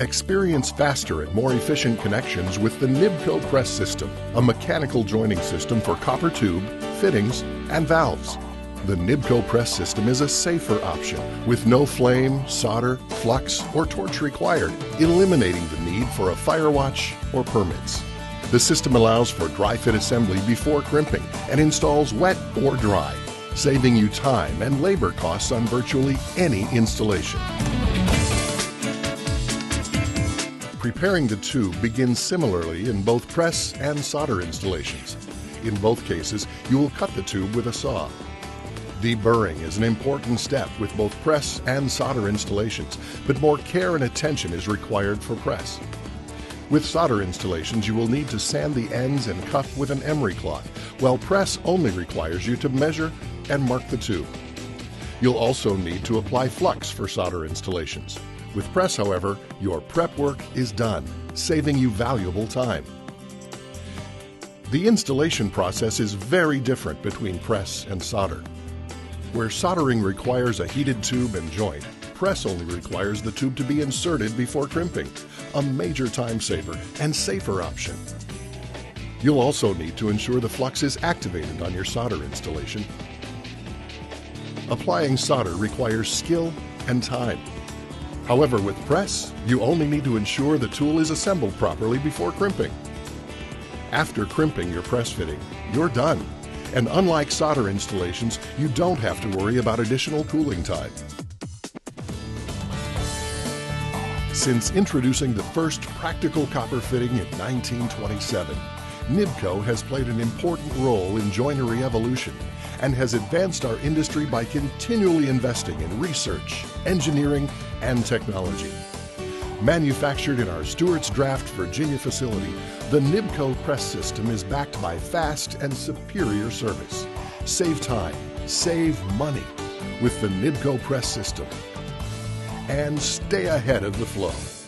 Experience faster and more efficient connections with the NIBCO Press system, a mechanical joining system for copper tube, fittings, and valves. The NIBCO Press system is a safer option with no flame, solder, flux, or torch required, eliminating the need for a fire watch or permits. The system allows for dry fit assembly before crimping and installs wet or dry, saving you time and labor costs on virtually any installation. Preparing the tube begins similarly in both press and solder installations. In both cases, you will cut the tube with a saw. Deburring is an important step with both press and solder installations, but more care and attention is required for press. With solder installations, you will need to sand the ends and cuff with an emery cloth, while press only requires you to measure and mark the tube. You'll also need to apply flux for solder installations. With press, however, your prep work is done, saving you valuable time. The installation process is very different between press and solder. Where soldering requires a heated tube and joint, press only requires the tube to be inserted before crimping, a major time saver and safer option. You'll also need to ensure the flux is activated on your solder installation. Applying solder requires skill and time. However, with press, you only need to ensure the tool is assembled properly before crimping. After crimping your press fitting, you're done. And unlike solder installations, you don't have to worry about additional cooling time. Since introducing the first practical copper fitting in 1927, NIBCO has played an important role in joinery evolution and has advanced our industry by continually investing in research, engineering, and technology. Manufactured in our Stewart's Draft, Virginia facility, the NIBCO Press system is backed by fast and superior service. Save time, save money with the NIBCO Press system, and stay ahead of the flow.